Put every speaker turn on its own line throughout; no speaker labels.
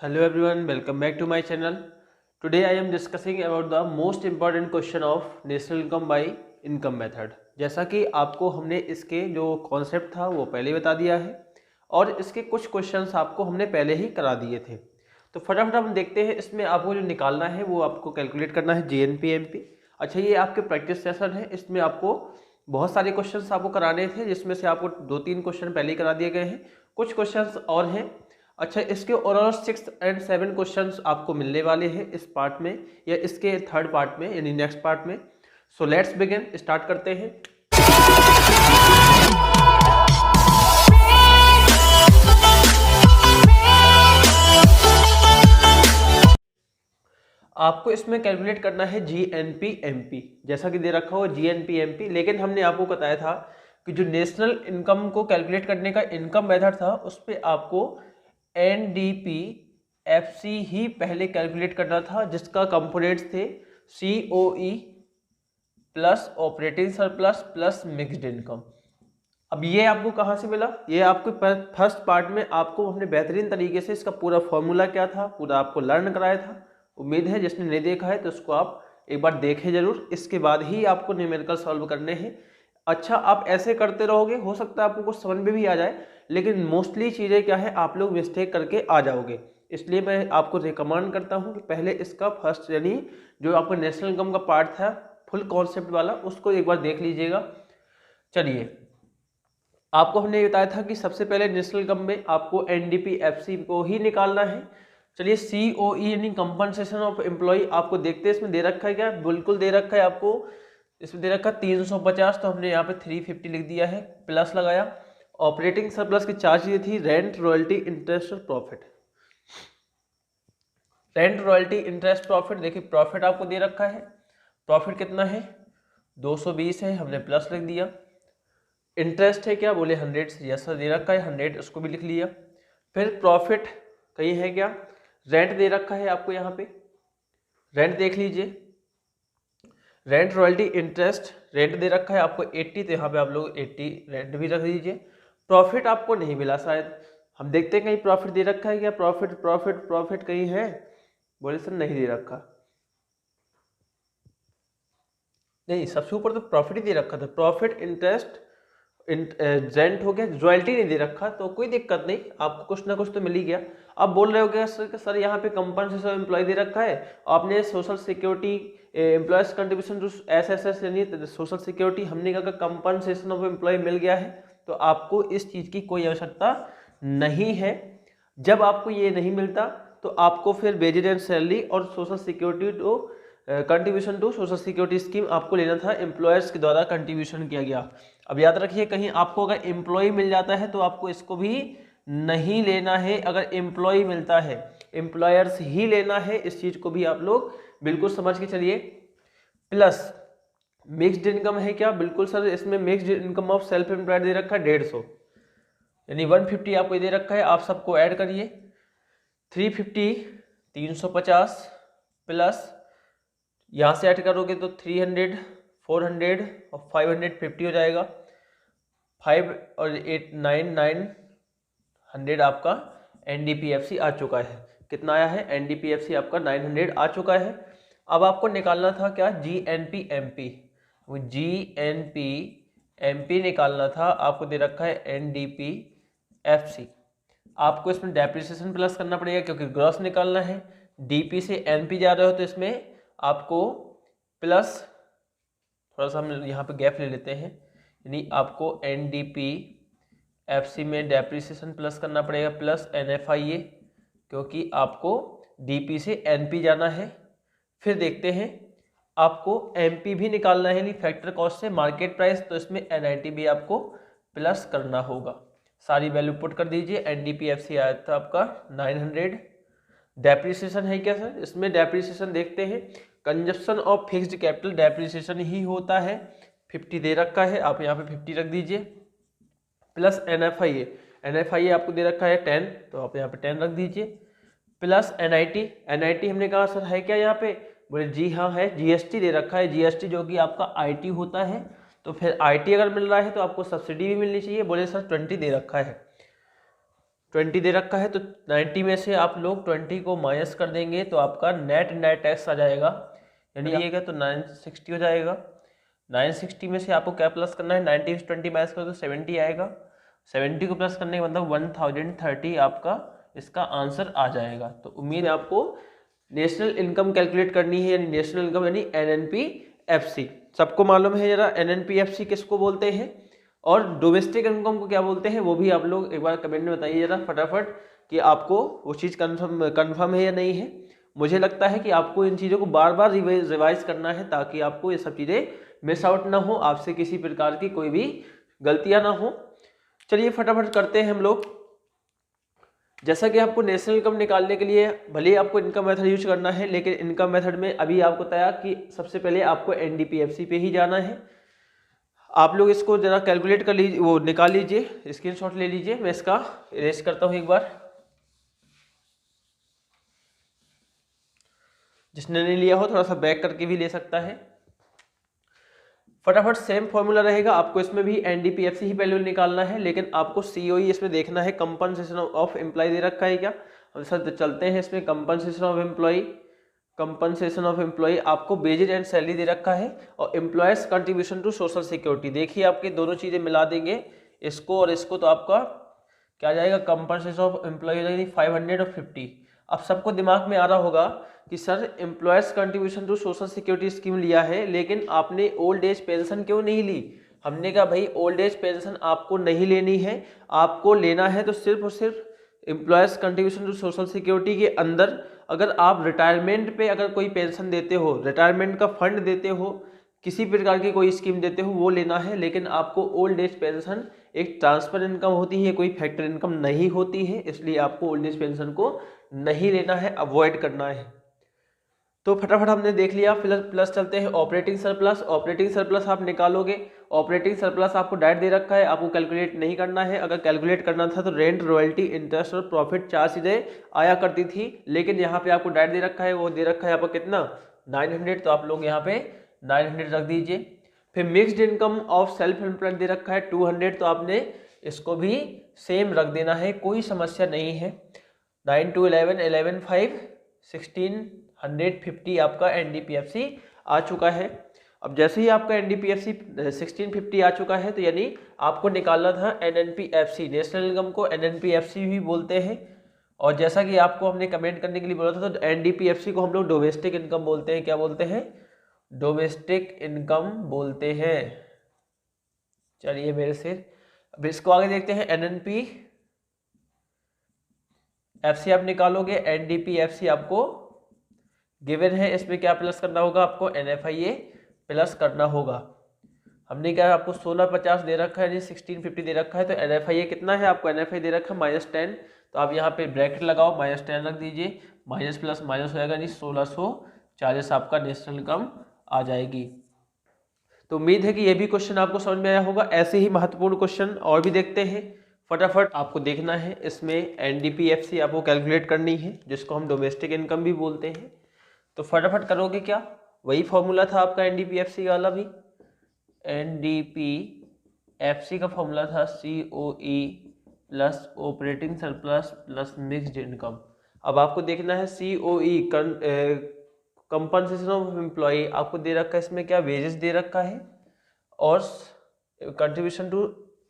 Hello everyone, welcome back to my channel. Today I am discussing about the most important question of national income by income method. जैसा कि आपको हमने इसके जो concept था वो पहले बता दिया है और इसके कुछ क्वेश्चंस आपको हमने पहले ही करा दिए थे। तो फटाफट हम देखते हैं, इसमें आपको जो निकालना है वो आपको कैलकुलेट करना है जीएनपी एमपी। अच्छा, ये आपके प्रैक्टिस सेशन है, इसमें आपको बहुत सारे क्वेश्चंस आपको कराने थे, जिसमें से आपको 2-3 क्वेश्चन पहले ही करा दिए गए हैं, कुछ क्वेश्चंस और हैं। अच्छा, इसके ओवरऑल 6 और 7 क्वेश्चंस आपको मिलने वाले हैं इस पार्ट में या इसके थर्ड पार्ट में यानी नेक्स्ट पार्ट में। सो लेट्स बिगिन, स्टार्ट करते हैं। आपको इसमें कैलकुलेट करना है जीएनपी एमपी, जैसा कि दे रखा हो जीएनपी एमपी। लेकिन हमने आपको बताया था कि जो नेशनल इनकम को कैलकुलेट करने का इनकम मेथड था उस पर आपको एनडीपी एफसी ही पहले कैलकुलेट करना था, जिसका कंपोनेंट्स थे COE plus operating surplus plus mixed income. अब ये आपको कहाँ से मिला? ये आपको फर्स्ट पार्ट में आपको हमने बेहतरीन तरीके से इसका पूरा फॉर्मूला क्या था पूरा आपको लर्न कराया था। उम्मीद है जिसने नहीं देखा है तो उसको आप एक बार देखें जरूर, इसके बाद ही आपको न्यूमेरिकल सॉल्व करने हैं। अच्छा, आप ऐसे करते रहोगे, हो सकता है आपको कुछ समझ में भी आ जाए, लेकिन मोस्टली चीज़ें क्या है आप लोग मिस्टेक करके आ जाओगे। इसलिए मैं आपको रिकमेंड करता हूं कि पहले इसका फर्स्ट यानी जो आपका नेशनल इनकम का पार्ट था फुल कॉन्सेप्ट वाला, उसको एक बार देख लीजिएगा। चलिए, आपको हमने बताया था कि सबसे पहले नेशनल इनकम में आपको एनडीपी एफसी को ही निकालना है। चलिए, सीओई यानी कंपनसेशन ऑफ एम्प्लॉय आपको देखते हैं, इसमें दे रखा है क्या? बिल्कुल दे रखा है आपको, इसमें दे रखा है 350, तो हमने यहाँ पे 350 लिख दिया है, प्लस लगाया। ऑपरेटिंग सरप्लस की चार चीजें थी, रेंट, रॉयल्टी, इंटरेस्ट और profit. Rent, royalty, interest, profit. देखिए प्रॉफिट आपको दे रखा है, प्रॉफिट कितना है 220 है, हमने प्लस लिख दिया। इंटरेस्ट है क्या? बोले 100, यस सर दे रखा है 100, उसको भी लिख लिया। फिर प्रॉफिट कहीं है क्या? रेंट दे रखा है आपको, यहाँ पे रेंट देख लीजिए, रेंट, रॉयल्टी, इंटरेस्ट। रेंट दे रखा है आपको 80, तो यहाँ पे आप लोग 80 रेंट भी रख दीजिए। प्रॉफिट आपको नहीं मिला शायद, हम देखते हैं कहीं प्रॉफिट दे रखा है क्या? प्रॉफिट प्रॉफिट प्रॉफिट कहीं है? बोले सर नहीं दे रखा, नहीं सबसे ऊपर तो प्रॉफिट ही दे रखा था, प्रॉफिट, इंटरेस्ट, रेंट हो गया, रॉयल्टी नहीं दे रखा, तो कोई दिक्कत नहीं, आपको कुछ ना कुछ तो मिल ही गया। अब बोल रहे हो क्या सर यहाँ पे कंपनसेशन ऑफ एम्प्लॉय दे रखा है, आपने social security employees contribution to SSS यानी सोशल सिक्योरिटी, हमने कहा कंपनसेशन ऑफ एम्प्लॉय मिल गया है, तो आपको इस चीज़ की कोई आवश्यकता नहीं है। जब आपको ये नहीं मिलता तो आपको फिर वेजेज एंड सैलरी और social security to contribution to social security scheme आपको लेना था, एम्प्लॉयर्स के द्वारा कंट्रीब्यूशन किया गया। अब याद रखिए, कहीं आपको अगर एम्प्लॉय मिल जाता है तो आपको इसको भी नहीं लेना है। अगर एम्प्लॉय मिलता है एम्प्लॉयर्स ही लेना है, इस चीज को भी आप लोग बिल्कुल समझ के चलिए। प्लस मिक्स्ड इनकम है क्या? बिल्कुल सर, इसमें mixed income of self employed दे रखा है 150, यानी 150 आपको दे रखा है, आप सबको ऐड करिए। 350 350 प्लस यहाँ से ऐड करोगे तो 300 400 और 550 हो जाएगा। 5 और 8 9 आपका एनडीपीएफसी आ चुका है। कितना आया है? एनडीपीएफसी आपका 900 आ चुका है। अब आपको निकालना था क्या? GNP MP. जीएनपी एमपी निकालना था, आपको दे रखा है एनडीपीएफसी। आपको इसमें डेप्रिसिएशन प्लस करना पड़ेगा क्योंकि ग्रॉस निकालना है। डीपी से एनपी जा रहे हो तो इसमें आपको प्लस, थोड़ा सा हम यहाँ पे गैप ले लेते हैं, यानी आपको एनडीपी एफसी में डेप्रिसिएशन प्लस करना पड़ेगा प्लस एनएफआईए, क्योंकि आपको डीपी से एनपी जाना है। फिर देखते हैं आपको एमपी भी निकालना है, यानी फैक्टर कॉस्ट से मार्केट प्राइस, तो इसमें एनआईटी भी आपको प्लस करना होगा। सारी वैल्यू पुट कर दीजिए। एनडीपीएफसी आया था आपका 900। डेप्रिसिएशन है क्या सर? इसमें डेप्रिसिएशन देखते हैं, consumption of fixed capital depreciation ही होता है। 50 दे रखा है, आप यहाँ पे 50 रख दीजिए, प्लस एनएफआईए। एनएफआईए आपको दे रखा है 10, तो आप यहाँ पे 10 रख दीजिए, प्लस एनआईटी। एनआईटी हमने कहा सर है क्या यहाँ पे? बोले जी हाँ है। जीएसटी दे रखा है, जीएसटी जो कि आपका आईटी होता है, तो फिर आईटी अगर मिल रहा है तो आपको सब्सिडी भी मिलनी चाहिए। बोले सर 20 दे रखा है, 20 दे रखा है, तो 90 में से आप लोग 20 को माइनस कर देंगे तो आपका नेट टैक्स आ जाएगा, यानी ये तो 960 हो जाएगा। 960 में से आपको क्या प्लस करना है, 90 से 20 माइनस करो तो 70 आएगा। 70 को प्लस करने का मतलब 1030 आपका इसका आंसर आ जाएगा। तो उम्मीद है आपको नेशनल इनकम कैलकुलेट करनी है, यानी नेशनल इनकम यानी NNP-FC सबको मालूम है। जरा NNP-FC किसको बोलते हैं और डोमेस्टिक इनकम को क्या बोलते हैं, वो भी आप लोग एक बार कमेंट में बताइए जरा फटाफट कि आपको वो चीज़ कन्फर्म है या नहीं है। मुझे लगता है कि आपको इन चीज़ों को बार बार रिवाइज करना है ताकि आपको ये सब चीज़ें मिस आउट ना हो, आपसे किसी प्रकार की कोई भी गलतियां ना हो। चलिए फटाफट करते हैं हम लोग। जैसा कि आपको नेशनल इनकम निकालने के लिए भले ही आपको इनकम मेथड यूज करना है, लेकिन इनकम मेथड में अभी आपको बताया कि सबसे पहले आपको NDP-FC पे ही जाना है। आप लोग इसको जरा कैलकुलेट कर लीजिए, वो निकाल लीजिए, स्क्रीनशॉट ले लीजिए। मैं इसका इरेज करता हूँ एक बार, जिसने नहीं लिया हो थोड़ा सा बैक करके भी ले सकता है। फटाफट सेम फॉर्मूला रहेगा, आपको इसमें भी NDP-FC ही पहले निकालना है, लेकिन आपको COE इसमें देखना है, कंपनसेशन ऑफ एम्प्लॉय दे रखा है क्या। हम सर चलते हैं इसमें, compensation of employee, compensation of employee आपको वेजेज एंड सैलरी दे रखा है, और employees contribution to social security. देखिए आपके दोनों चीजें मिला देंगे, इसको और इसको, तो आपका क्या आ जाएगा, कंपनसेशन ऑफ एम्प्लॉय हो जाएगी 500 और 50। अब सबको दिमाग में आ रहा होगा कि sir employees contribution to social security scheme लिया है, लेकिन आपने ओल्ड एज पेंशन क्यों नहीं ली। हमने कहा भाई ओल्ड एज पेंशन आपको नहीं लेनी है, आपको लेना है तो सिर्फ और सिर्फ employees contribution to social security के अंदर अगर आप रिटायरमेंट पे अगर कोई पेंशन देते हो, रिटायरमेंट का फंड देते हो, किसी प्रकार की कोई स्कीम देते हो, वो लेना है। लेकिन आपको ओल्ड एज पेंशन एक ट्रांसफर इनकम होती है, कोई फैक्टर इनकम नहीं होती है, इसलिए आपको ओल्ड एज पेंशन को नहीं लेना है, अवॉइड करना है। तो फटाफट हमने देख लिया। प्लस चलते हैं ऑपरेटिंग सरप्लस। ऑपरेटिंग सरप्लस आप निकालोगे, ऑपरेटिंग सरप्लस आपको डायरेक्ट दे रखा है, आपको कैलकुलेट नहीं करना है। अगर कैलकुलेट करना था तो रेंट, रॉयल्टी, इंटरेस्ट और प्रॉफिट 4 चीजें आया करती थी, लेकिन यहाँ पे आपको डायरेक्ट दे रखा है, वो दे रखा है आपको कितना 900, तो आप लोग यहाँ पे 900 रख दीजिए। फिर mixed income of self employed दे रखा है 200, तो आपने इसको भी सेम रख देना है, कोई समस्या नहीं है। 9 to 11, 11 5 1650 आपका NDP-FC आ चुका है। अब जैसे ही आपका NDP-FC 1650 आ चुका है, तो यानी आपको निकालना था NNP-FC। नेशनल इनकम को NNP-FC भी बोलते हैं, और जैसा कि आपको हमने कमेंट करने के लिए बोला था, तो NDP-FC को हम लोग डोमेस्टिक इनकम बोलते हैं। क्या बोलते हैं, डोमेस्टिक इनकम बोलते हैं। चलिए मेरे से अब इसको आगे देखते हैं। NNP-FC आप निकालोगे, NDP-FC आपको गिवन है, इसमें क्या प्लस करना होगा, आपको NFIA प्लस करना होगा। हमने क्या आपको 1650 दे रखा है, यानी 1650 दे रखा है, तो NFIA कितना है, आपको NFI दे रखा है -10, तो आप यहाँ पे ब्रैकेट लगाओ, -10 रख दीजिए, माइनस प्लस माइनस हो जाएगा, यानी 1640 आपका नेशनल इनकम आ जाएगी। तो उम्मीद है कि ये भी क्वेश्चन आपको समझ में आया होगा। ऐसे ही महत्वपूर्ण क्वेश्चन और भी देखते हैं। फटाफट आपको देखना है, इसमें NDP-FC आपको कैलकुलेट करनी है, जिसको हम डोमेस्टिक इनकम भी बोलते हैं। तो फटाफट करोगे क्या, वही फॉर्मूला था आपका NDP-FC वाला भी। NDP-FC का फॉर्मूला था COE plus operating surplus plus mixed income. अब आपको देखना है COE कंपनसेशन ऑफ एम्प्लॉय आपको दे रखा है, इसमें क्या वेजेस दे रखा है, और कंट्रीब्यूशन टू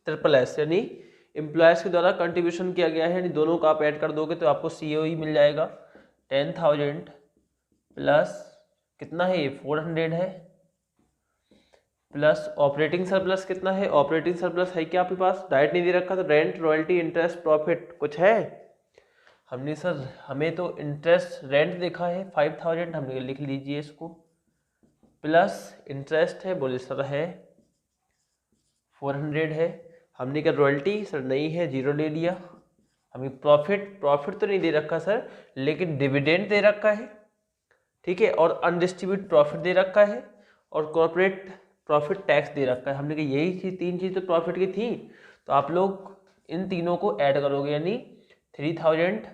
SSS यानी एम्प्लॉयज के द्वारा कंट्रीब्यूशन किया गया है, यानी दोनों का आप ऐड कर दोगे तो आपको COE मिल जाएगा 10,000 प्लस कितना है, 400 है, प्लस ऑपरेटिंग सरप्लस कितना है, ऑपरेटिंग सरप्लस है क्या आपके पास, डायरेक्ट नहीं दे रखा, तो रेंट, रॉयल्टी, इंटरेस्ट, प्रॉफिट कुछ है। हमने सर हमें तो इंटरेस्ट रेंट देखा है 5000, हमने लिख लीजिए इसको, प्लस इंटरेस्ट है, बोले सर है 400 है। हमने क्या रॉयल्टी सर नहीं है, 0 ले लिया। हमें प्रॉफिट तो नहीं दे रखा सर, लेकिन डिविडेंड दे रखा है, ठीक है, और अनडिस्ट्रीब्यूट प्रॉफिट दे रखा है, और कॉर्पोरेट प्रॉफिट टैक्स दे रखा है। हमने कहा यही चीज, 3 चीज तो प्रॉफिट की थी, तो आप लोग इन तीनों को ऐड करोगे, यानी 3000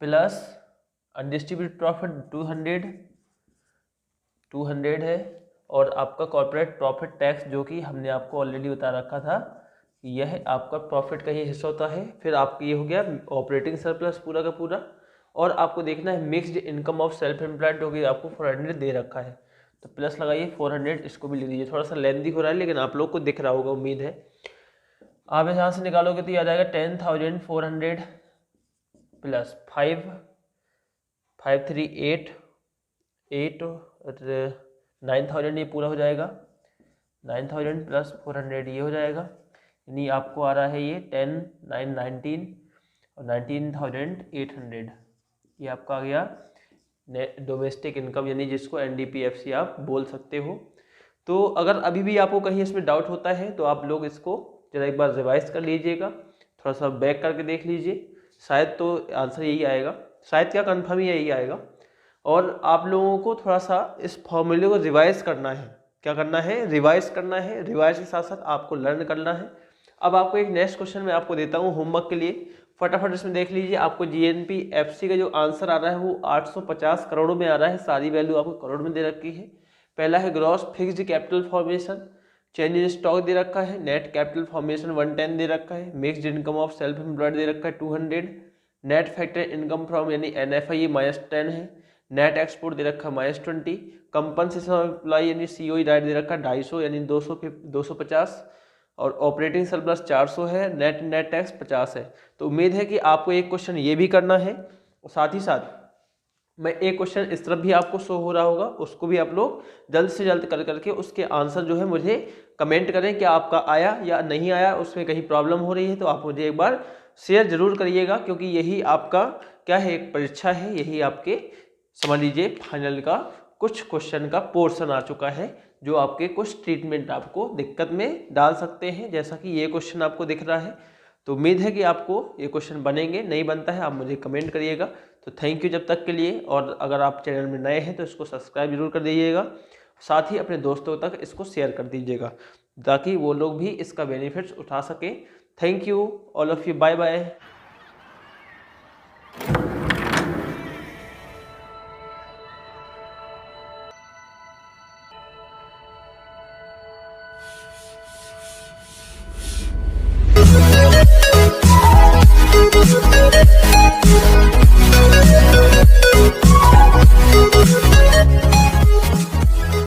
प्लस अनडिस्ट्रीब्यूट प्रॉफिट 200 है, और आपका कॉर्पोरेट प्रॉफिट टैक्स जो कि हमने आपको ऑलरेडी बता रखा था यह आपका प्रॉफिट का ही हिस्सा होता है। फिर आपका ये हो गया ऑपरेटिंग सरप्लस पूरा का पूरा, और आपको देखना है mixed income of self employed हो गई, आपको 400 दे रखा है तो प्लस लगाइए 400, इसको भी ले लीजिए। थोड़ा सा लेंदी हो रहा है लेकिन आप लोग को दिख रहा होगा, उम्मीद है। आप यहाँ से निकालोगे तो ये आ जाएगा 10,400 प्लस 5,3,8 और 9,000, ये पूरा हो जाएगा। 9,000 प्लस 400 ये हो जाएगा, यानी आपको आ रहा है ये 10,919 और 19,800, ये आपका आ गया डोमेस्टिक इनकम, यानी जिसको NDPFC आप बोल सकते हो। तो अगर अभी भी आपको कहीं इसमें डाउट होता है तो आप लोग इसको जरा एक बार रिवाइज कर लीजिएगा, थोड़ा सा बैक करके देख लीजिए, शायद तो आंसर यही आएगा, शायद क्या कंफर्म ही यही आएगा। और आप लोगों को थोड़ा सा इस फॉर्मूले को रिवाइज करना है। क्या करना है? रिवाइज करना है। रिवाइज के साथ साथ आपको लर्न करना है। अब आपको एक नेक्स्ट क्वेश्चन मैं आपको देता हूँ होमवर्क के लिए, फटाफट इसमें देख लीजिए। आपको GNPFC का जो आंसर आ रहा है वो 850 करोड़ में आ रहा है, सारी वैल्यू आपको करोड़ में दे रखी है। पहला है gross fixed capital formation, change in stock दे रखा है, नेट कैपिटल फॉर्मेशन 110 दे रखा है, mixed income of self employed दे रखा है 200, नेट फैक्टर इनकम फ्रॉम यानी NFI -10 है, नेट एक्सपोर्ट दे रखा है -20, कंपनसेशन ऑफ एम्प्लॉय यानी COE डाइट दे रखा है 250 यानी 250, और ऑपरेटिंग सरप्लस 400 है, नेट टैक्स 50 है। तो उम्मीद है कि आपको एक क्वेश्चन ये भी करना है, और साथ ही साथ मैं एक क्वेश्चन इस तरफ भी आपको शो हो रहा होगा, उसको भी आप लोग जल्द से जल्द कर करके उसके आंसर जो है मुझे कमेंट करें कि आपका आया या नहीं आया, उसमें कहीं प्रॉब्लम हो रही है तो आप मुझे एक बार शेयर जरूर करिएगा, क्योंकि यही आपका क्या है, एक परीक्षा है, यही आपके समझ लीजिए फाइनल का कुछ क्वेश्चन का पोर्शन आ चुका है, जो आपके कुछ ट्रीटमेंट आपको दिक्कत में डाल सकते हैं, जैसा कि ये क्वेश्चन आपको दिख रहा है। तो उम्मीद है कि आपको ये क्वेश्चन बनेंगे, नहीं बनता है आप मुझे कमेंट करिएगा। तो थैंक यू जब तक के लिए, और अगर आप चैनल में नए हैं तो इसको सब्सक्राइब जरूर कर दीजिएगा, साथ ही अपने दोस्तों तक इसको शेयर कर दीजिएगा ताकि वो लोग भी इसका बेनिफिट्स उठा सकें। Thank you all of you, bye bye.
We'll be right back.